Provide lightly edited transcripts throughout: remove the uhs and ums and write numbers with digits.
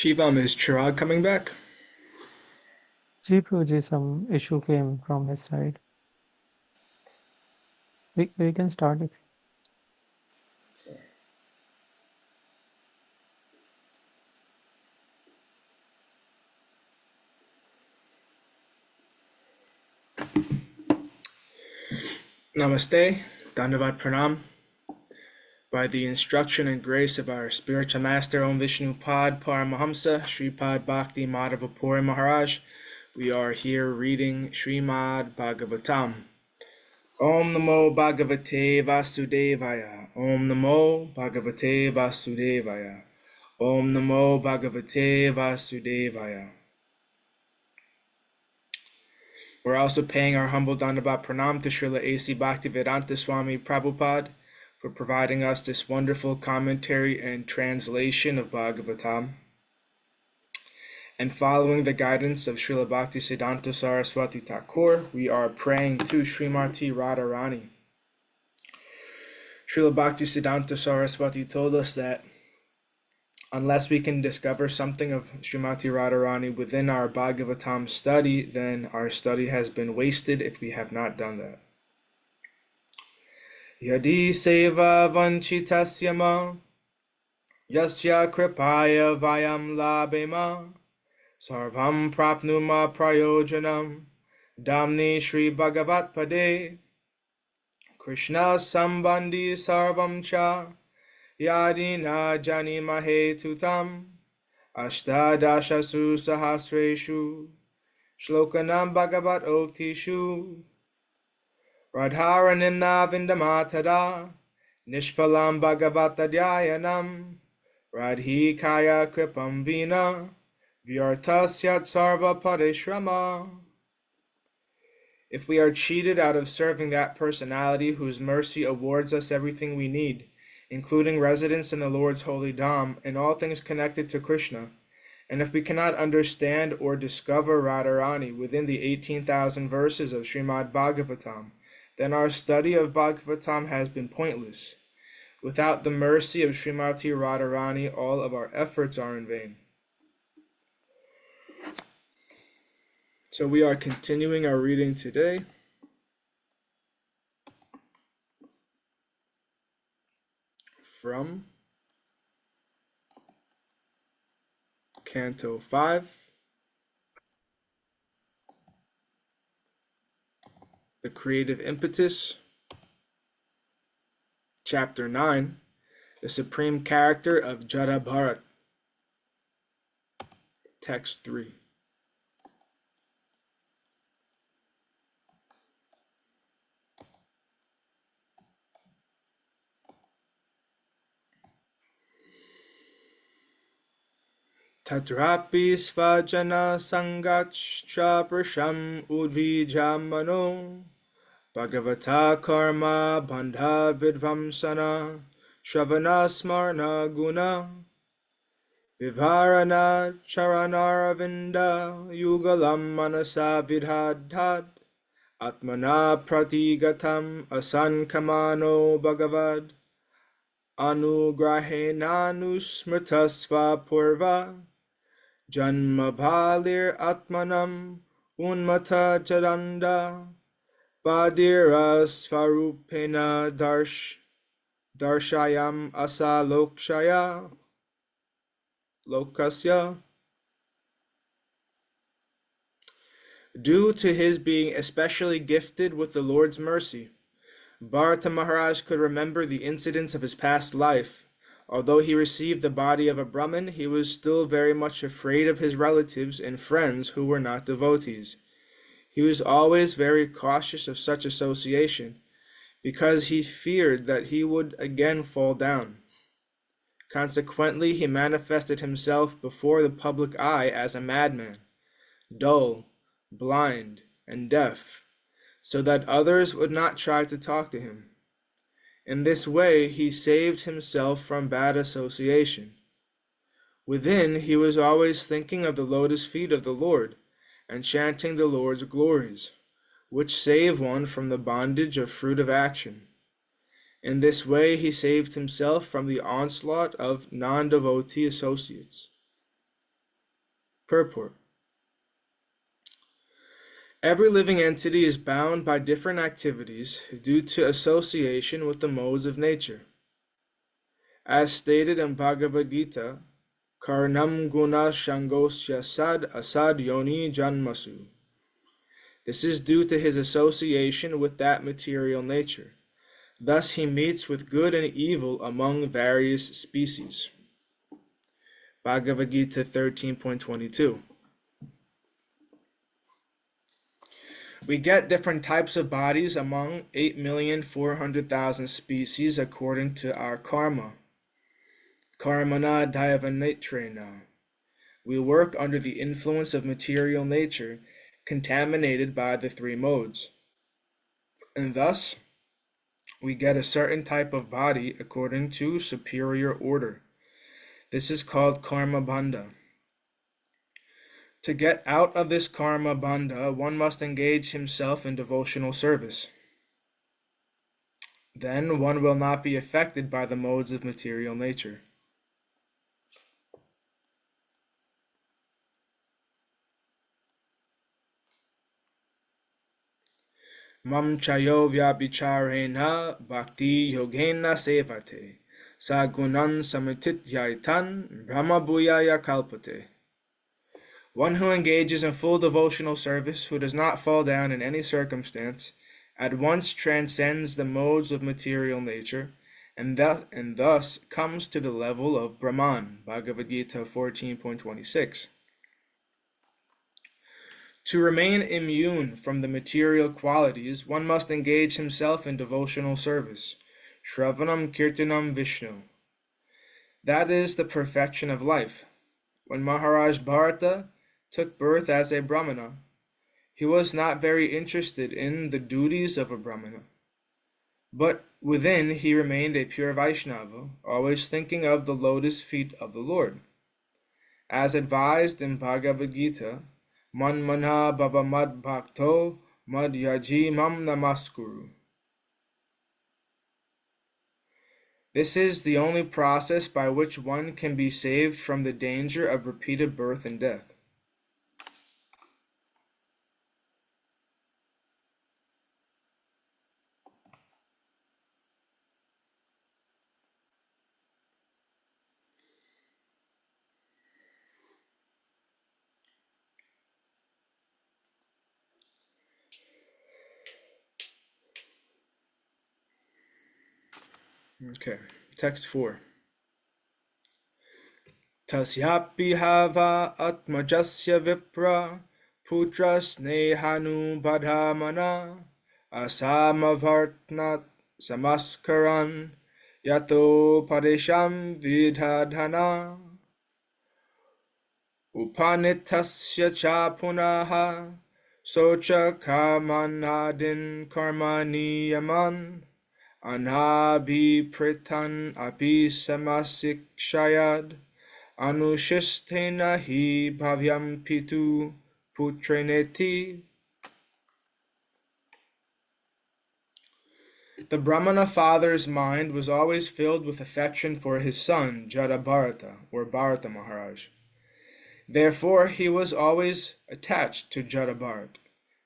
Shivam, is Chirag coming back? Ji Prabhuji, some issue came from his side. We can start it. Namaste, Dandavad Pranam. By the instruction and grace of our spiritual master, Om Vishnu Pad Paramahamsa, Sripad Bhakti Madhavapuri Maharaj, we are here reading Śrīmad-Bhāgavatam. Om Namo Bhagavate Vasudevaya. Om Namo Bhagavate Vasudevaya. Om Namo Bhagavate Vasudevaya. We're also paying our humble Dandavat Pranam to Srila A.C. Bhaktivedanta Swami Prabhupada for providing us this wonderful commentary and translation of Bhagavatam. And following the guidance of Srila Bhaktisiddhanta Saraswati Thakur, we are praying to Srimati Radharani. Srila Bhaktisiddhanta Saraswati told us that unless we can discover something of Srimati Radharani within our Bhagavatam study, then our study has been wasted if we have not done that. Yadi seva vanchitasya ma, yasya kripaya vayam labema, sarvam prapnuma prayojanam, damni Shri Bhagavat Pade, Krishna sambandhi sarvam cha, yadina janimahe tutam, ashtadashasu sahasreshu, shlokanam Bhagavat oktishu, radharanimna vindamatada, nishphalam Bhagavatadhyayanam, radhikaya kripam vina, vyartasyat sarva parishrama. If we are cheated out of serving that personality whose mercy awards us everything we need, including residence in the Lord's holy Dham and all things connected to Krishna, and if we cannot understand or discover Radharani within the 18,000 verses of Śrīmad-Bhāgavatam, then our study of Bhagavatam has been pointless. Without the mercy of Srimati Radharani, all of our efforts are in vain. So we are continuing our reading today from Canto 5, the creative impetus, Chapter 9, the supreme character of Jaḍa Bharata, Text 3. Tatrapi svajana sangachcha prasham udvijamano Bhagavata karma bandha vidvamsana shravana smarna guna vivarana charanaravinda yugalam manasa vidhadhad atmana pratigatam asankamano bhagavad anugrahenanusmritasva purva Janmavalir atmanam unmata charanda Badira svarupena darshayam asa lokasya. Due to his being especially gifted with the Lord's mercy, Bharata Maharaj could remember the incidents of his past life. Although he received the body of a Brahmin, he was still very much afraid of his relatives and friends who were not devotees. He was always very cautious of such association, because he feared that he would again fall down. Consequently, he manifested himself before the public eye as a madman, dull, blind, and deaf, so that others would not try to talk to him. In this way, he saved himself from bad association. Within, he was always thinking of the lotus feet of the Lord and chanting the Lord's glories, which save one from the bondage of fruit of action. In this way, he saved himself from the onslaught of non-devotee associates. Purport. Every living entity is bound by different activities due to association with the modes of nature. As stated in Bhagavad-gītā, Karnam guna shangosya sad asad yoni janmasu. This is due to his association with that material nature. Thus he meets with good and evil among various species. Bhagavad-gītā 13.22. We get different types of bodies among 8,400,000 species according to our karma. Karmana daiva. We work under the influence of material nature, contaminated by the three modes. And thus, we get a certain type of body according to superior order. This is called karma bandha. To get out of this karma bandha, one must engage himself in devotional service. Then one will not be affected by the modes of material nature. Mam chayo vyabhicharena bhakti yogena sevate sagunan samitityaitan brahma bhuyaya kalpate. One who engages in full devotional service, who does not fall down in any circumstance, at once transcends the modes of material nature, and thus comes to the level of Brahman. Bhagavad-gītā 14.26. To remain immune from the material qualities, one must engage himself in devotional service. Shravanam Kirtanam Vishnu. That is the perfection of life. When Mahārāja Bharata took birth as a brāhmana, he was not very interested in the duties of a brāhmana. But within he remained a pure Vaishnava, always thinking of the lotus feet of the Lord. As advised in Bhagavad-gītā, man-manā bhava mad-bhakto, mad-yājī namaskuru. This is the only process by which one can be saved from the danger of repeated birth and death. Okay, text 4. Tasyapi hava atmajasya vipra putra snehanu badhamana asamavartnat samaskaran yato padesham vidhadhana upanitasya cha punaha socha kamanadin karmani yaman anabhipritan api samasikshayad anushistena hi bhavyam pitu putreneti. The Brahmana father's mind was always filled with affection for his son, Jaḍa Bharata, or Bharata Mahārāja. Therefore, he was always attached to Jaḍa Bharata.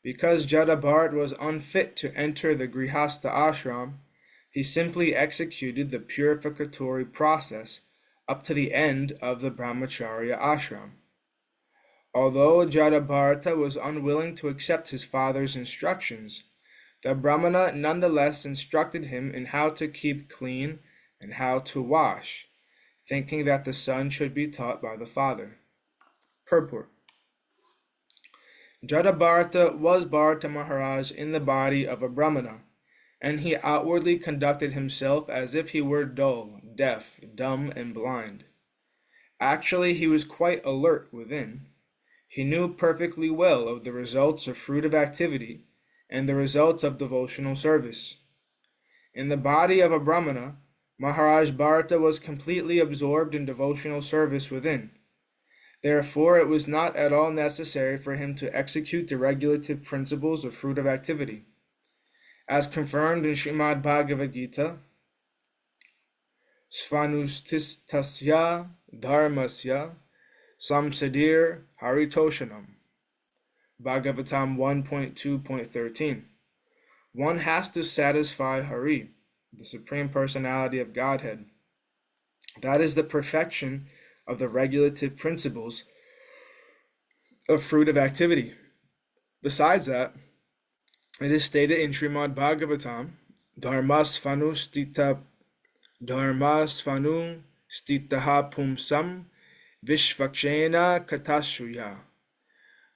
Because Jaḍa Bharata was unfit to enter the Grihastha ashram, he simply executed the purificatory process up to the end of the brahmacharya ashram. Although Jaḍa Bharata was unwilling to accept his father's instructions, the Brahmana nonetheless instructed him in how to keep clean and how to wash, thinking that the son should be taught by the father. Purport. Jaḍa Bharata was Bharata Mahārāja in the body of a Brahmana, and he outwardly conducted himself as if he were dull, deaf, dumb, and blind. Actually, he was quite alert within. He knew perfectly well of the results of fruitive activity and the results of devotional service. In the body of a Brahmana, Mahārāja Bharata was completely absorbed in devotional service within. Therefore, it was not at all necessary for him to execute the regulative principles of fruitive activity. As confirmed in Śrīmad-Bhāgavatam, Svanustistasya dharmasya samsadir haritoshanam. Bhagavatam 1.2.13. One has to satisfy Hari, the Supreme Personality of Godhead. That is the perfection of the regulative principles of fruit of activity. Besides that, it is stated in Śrīmad-Bhāgavatam, dharmasvanu stitaha pumsam vishvakshena katashuya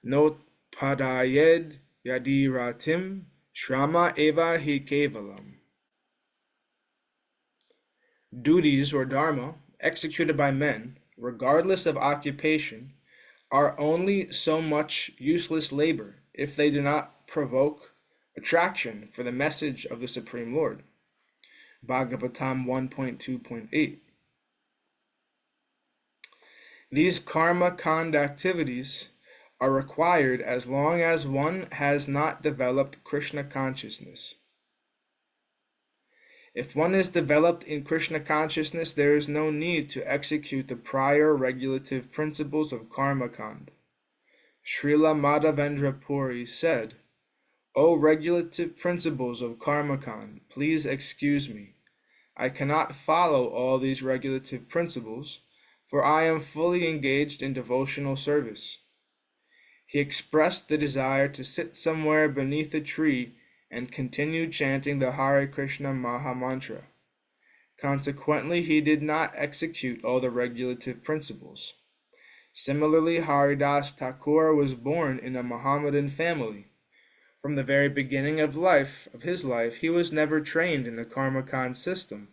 notpadayed yadiratim shrama eva hi kevalam. Duties or dharma executed by men, regardless of occupation, are only so much useless labor if they do not provoke attraction for the message of the Supreme Lord. Bhagavatam 1.2.8. These karma kand activities are required as long as one has not developed Krishna consciousness. If one is developed in Krishna consciousness, there is no need to execute the prior regulative principles of karma kand. Srila Madhavendra Puri said, "O regulative principles of karma kand, please excuse me. I cannot follow all these regulative principles, for I am fully engaged in devotional service." He expressed the desire to sit somewhere beneath a tree and continued chanting the Hare Krishna Maha Mantra. Consequently, he did not execute all the regulative principles. Similarly, Haridas Thakur was born in a Mohammedan family. From the very beginning of his life, he was never trained in the Karmakand system.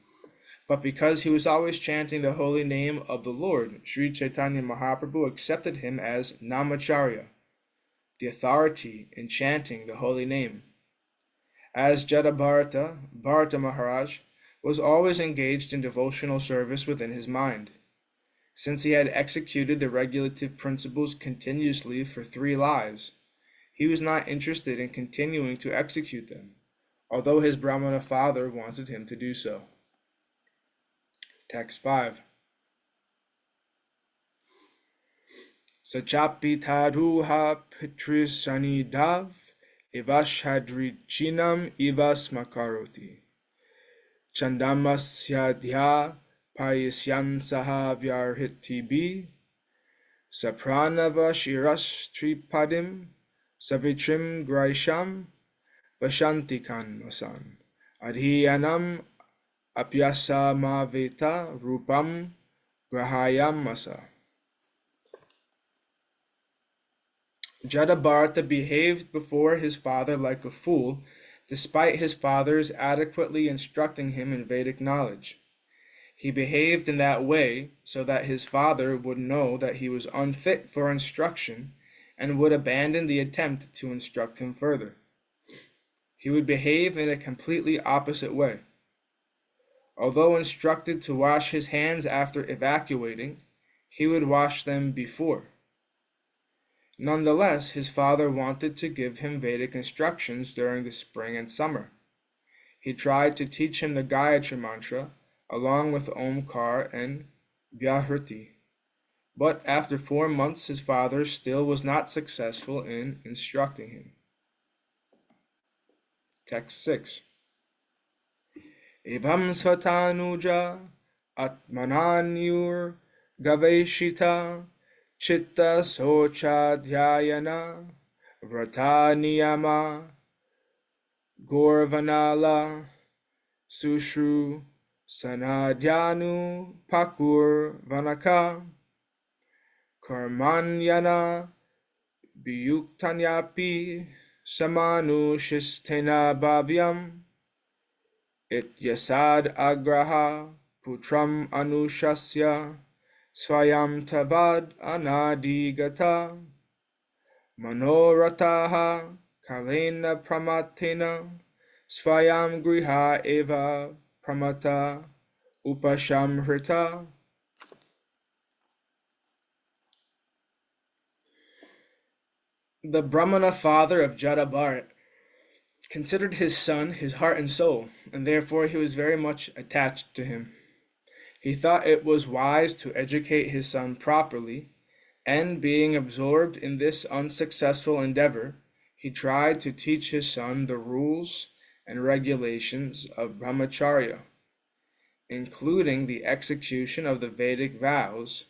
But because he was always chanting the holy name of the Lord, Sri Chaitanya Mahaprabhu accepted him as Namacharya, the authority in chanting the holy name. As Jaḍa Bharata, Bharata Mahārāja was always engaged in devotional service within his mind. Since he had executed the regulative principles continuously for 3 lives, he was not interested in continuing to execute them, although his Brahmana father wanted him to do so. Text 5. Sachapi taruha pitrisanidav ivashadrichinam ivasmakaroti chandamasya payasyan saha vyarhitibi sapranavashirastripadim savitrim graisham vashantikan masan adhiyanam apyasa maveta rupam grahayam masa. Jaḍa Bharata behaved before his father like a fool, despite his father's adequately instructing him in Vedic knowledge. He behaved in that way so that his father would know that he was unfit for instruction and would abandon the attempt to instruct him further. He would behave in a completely opposite way. Although instructed to wash his hands after evacuating, he would wash them before. Nonetheless, his father wanted to give him Vedic instructions during the spring and summer. He tried to teach him the Gayatri mantra along with Omkar and Vyahriti. But after 4 months, his father still was not successful in instructing him. Text 6. Evam svatanuja atmananyur gaveshita chitta sochadhyayana vrataniyama gorvanala sushru sanadhyanu pakur vanaka karmanyana biyuktanyapi samanushistena bhavyam ityasad agraha putram anushasya swayam tavad anadigata manorataha kalena pramatena swayam griha eva pramata upashamhrita. The Brahmana father of Jaḍa Bharata considered his son his heart and soul, and therefore he was very much attached to him. He thought it was wise to educate his son properly, And being absorbed in this unsuccessful endeavor, he tried to teach his son the rules and regulations of brahmacharya, including the execution of the Vedic vows,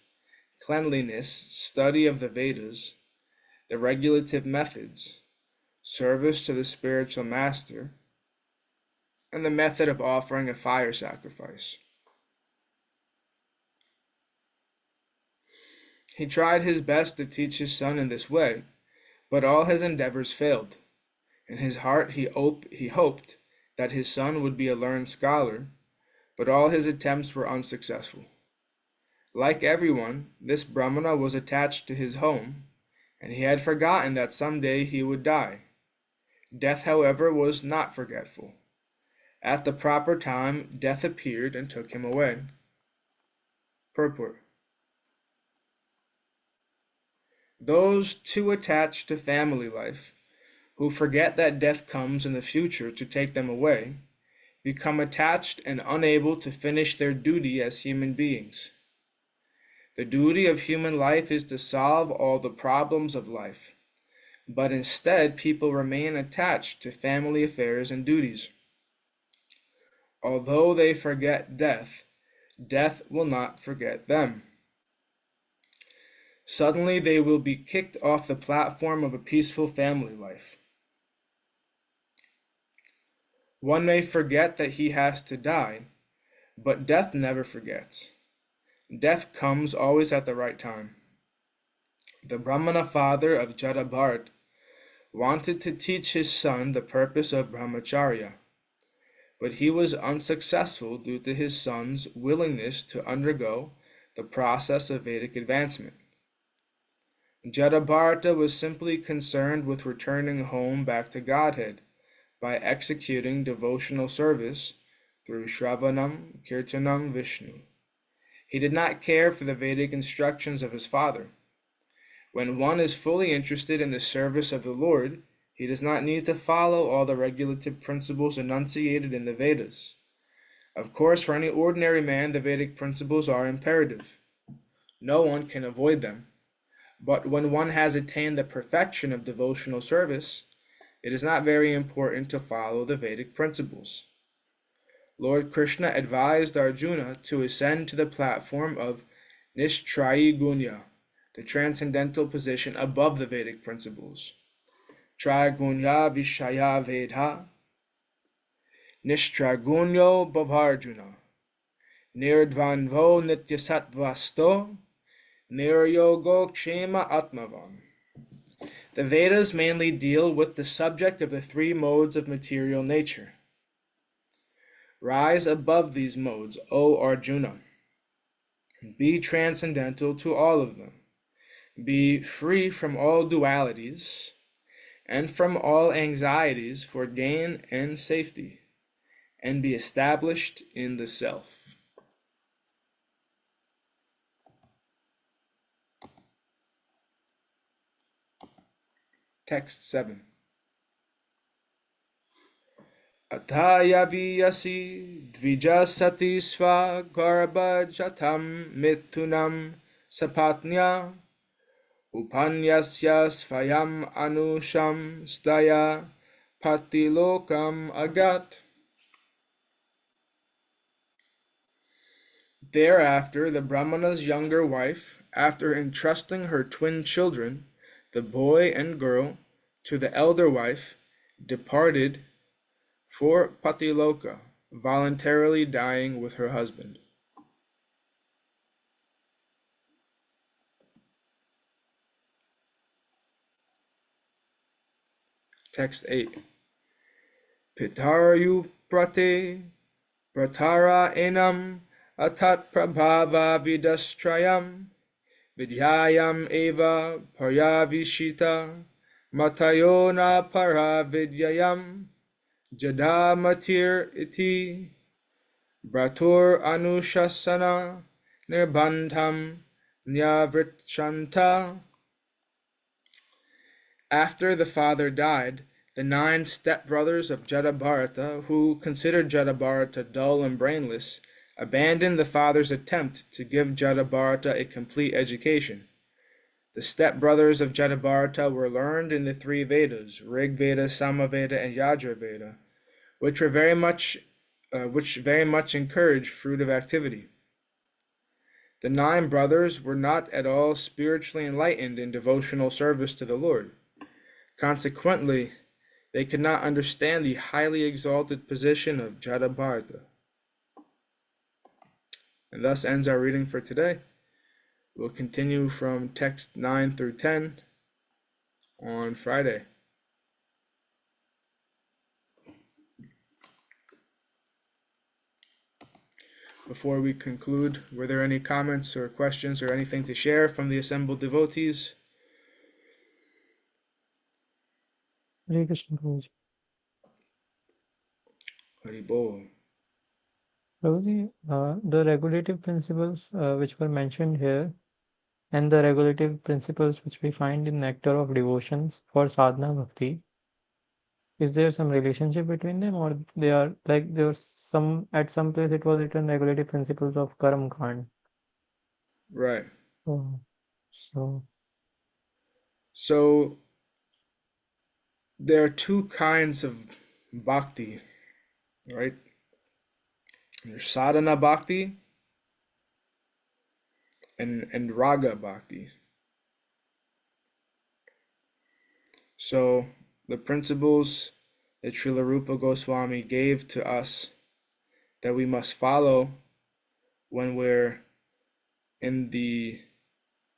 cleanliness, study of the Vedas, the regulative methods, service to the spiritual master, and the method of offering a fire sacrifice. He tried his best to teach his son in this way, but all his endeavors failed. In his heart he hoped that his son would be a learned scholar, but all his attempts were unsuccessful. Like everyone, this brahmana was attached to his home, and he had forgotten that someday he would die. Death, however, was not forgetful. At the proper time, death appeared and took him away. Purport. Those too attached to family life, who forget that death comes in the future to take them away, become attached and unable to finish their duty as human beings. The duty of human life is to solve all the problems of life, but instead people remain attached to family affairs and duties. Although they forget death, death will not forget them. Suddenly they will be kicked off the platform of a peaceful family life. One may forget that he has to die, but death never forgets. Death comes always at the right time. The Brahmana father of Jaḍa Bharata wanted to teach his son the purpose of brahmacharya, but he was unsuccessful due to his son's willingness to undergo the process of Vedic advancement. Jaḍa Bharata was simply concerned with returning home back to Godhead by executing devotional service through Shravanam, Kirtanam, Vishnu. He did not care for the Vedic instructions of his father. When one is fully interested in the service of the Lord, he does not need to follow all the regulative principles enunciated in the Vedas. Of course, for any ordinary man, the Vedic principles are imperative. No one can avoid them. But when one has attained the perfection of devotional service, it is not very important to follow the Vedic principles. Lord Krishna advised Arjuna to ascend to the platform of Nishtrayi Gunya, the transcendental position above the Vedic principles. Tragunya Vishaya Vedha Nishtragunyo Bhavarjuna Nirdvanvo Nityasatvasto Niryogo Kshema Atmavan. The Vedas mainly deal with the subject of the three modes of material nature. Rise above these modes, O Arjuna. Be transcendental to all of them. Be free from all dualities and from all anxieties for gain and safety, and be established in the self. Text 7. Ataya viyasi dvijasati sva garbhajatam mitunam sapatnya upanyasya svayam anusham staya patilokam agat. Thereafter, the Brahmana's younger wife, after entrusting her twin children, the boy and girl, to the elder wife, departed for Patiloka, voluntarily dying with her husband. Text 8. Pitaryu prate pratara enam atat prabhava vidastrayam vidyayam eva paryavishita matayona paravidyayam Jaḍa matir iti bratur anushasana nirbandham nyavritchanta. After the father died, the 9 stepbrothers of Jaḍa Bharata, who considered Jaḍa Bharata dull and brainless, abandoned the father's attempt to give Jaḍa Bharata a complete education. The stepbrothers of Jaḍa Bharata were learned in the three Vedas, Rig Veda, Samaveda, and Yajur Veda, which very much encourage fruitive activity. The 9 brothers were not at all spiritually enlightened in devotional service to the Lord. Consequently, they could not understand the highly exalted position of Jaḍa Bharata. And thus ends our reading for today. We'll continue from text 9 through 10 on Friday. Before we conclude, were there any comments or questions or anything to share from the assembled devotees? Hare Krishna, Prabhuji. Hari Bol. Prabhuji, the regulative principles which were mentioned here and the regulative principles which we find in Nectar of Devotions for sadhana bhakti, is there some relationship between them, or they are like there's some at some place it was written regulative principles of Karam Kand? Right. So So there are 2 kinds of bhakti, right? There's sadhana bhakti and raga bhakti. So the principles that Srila Rupa Goswami gave to us that we must follow when we're in the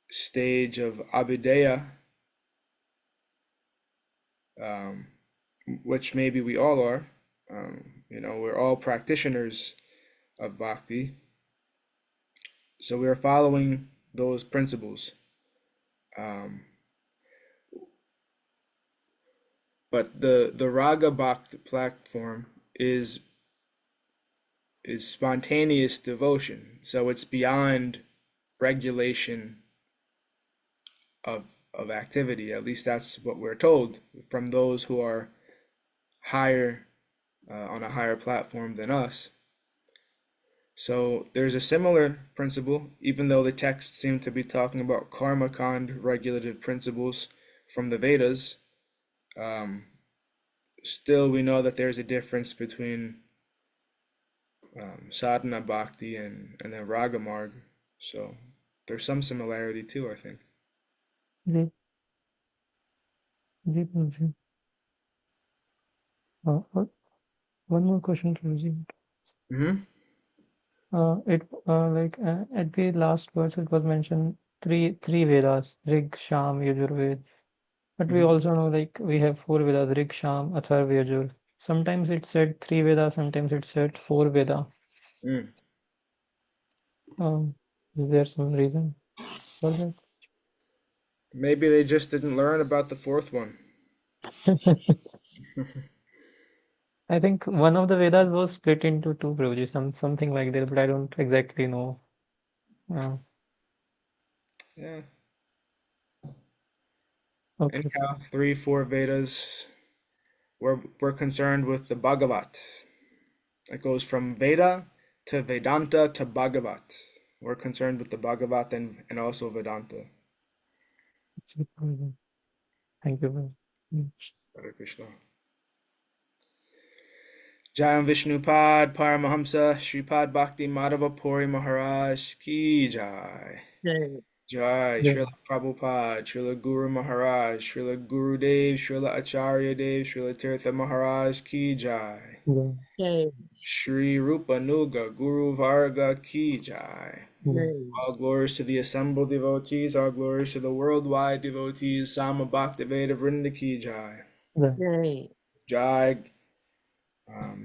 stage of abhidheya, which maybe we all are. We're all practitioners of bhakti. So we are following those principles. But the raga bhakti platform is spontaneous devotion. So it's beyond regulation of activity. At least that's what we're told from those who are higher on a higher platform than us. So there's a similar principle, even though the texts seem to be talking about karma kand regulative principles from the Vedas. Still, we know that there's a difference between sadhana bhakti and then raga marg. So there's some similarity too, I think. Ji, Prabhuji. One more question, Prabhuji. At the last verse it was mentioned three Vedas, Rig, Sham, Yajur, but we also know we have 4 Vedas, Rig, Sham, Atharva, Yajur. Sometimes it said 3 Vedas, sometimes it said 4 Veda. Is there some reason for that? Maybe they just didn't learn about the 4th one. I think one of the Vedas was split into 2, Prabhuji, something like that, but I don't exactly know. Yeah. Okay. Anyhow, 3, 4 Vedas. We're concerned with the Bhagavat. It goes from Veda to Vedanta to Bhagavat. We're concerned with the Bhagavat and also Vedanta. Thank you very much. Hare Krishna. Jayam Vishnupad Paramahamsa Shripad Bhakti Madhava Puri Maharaj Ki Jai. Jai Srila Prabhupada, Srila Guru Maharaj, Srila Gurudev, Srila Acharya Dev, Srila Tirtha Maharaj Ki Jai. Shri Rupa Nuga Guru Varga Ki Jai. All glories to the assembled devotees, all glories to the worldwide devotees, Sama Bhaktiveda Vrinda Ki Jai. Jai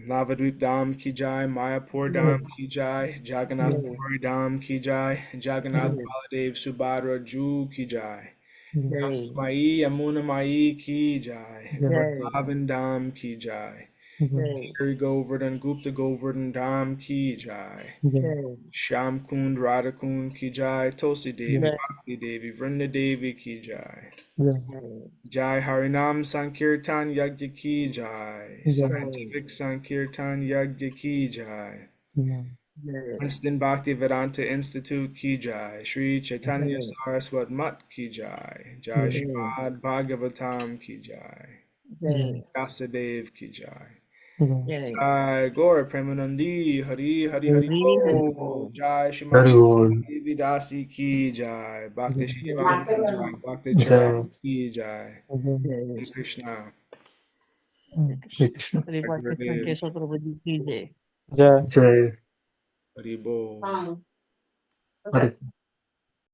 Navadvip Dham Ki Jai, Mayapur Dham Ki Jai, Jagannath Puri Dham Ki Jai, Jagannath Baladev Subhadra Ju Ki Jai, Mai Yamuna Mai Ki Jai, Vrindavan Dham Ki Jai, Shri Govardhan Gupta Govardhan Dham Ki Jai, Sham Kund Radha Kund Ki Jai, Tulsi Devi Bhakti Devi Vrinda Devi Ki Jai. Jai Harinam Sankirtan Yagya Ki Jai, Scientific Sankirtan Yagya Ki Jai. Princeton Bhakti Vedanta Institute ki jai. Sri Chaitanya Saraswat Mat ki jai. Jai Śrīmad-Bhāgavatam ki jai. Vyasadev ki jai. Jai Gaur Premanandi Hari Hari Hari Bol. Jai Hari Shrimati Bol. Vidasi ki jai. Bhakti Srinivas ki jai. Bhakti Charan ki jai. Hare Krishna. Hare Krishna. Jai. Gurudev. Keśava Prabhuji ki jai. Jai. Jai. Hari Bol. Hare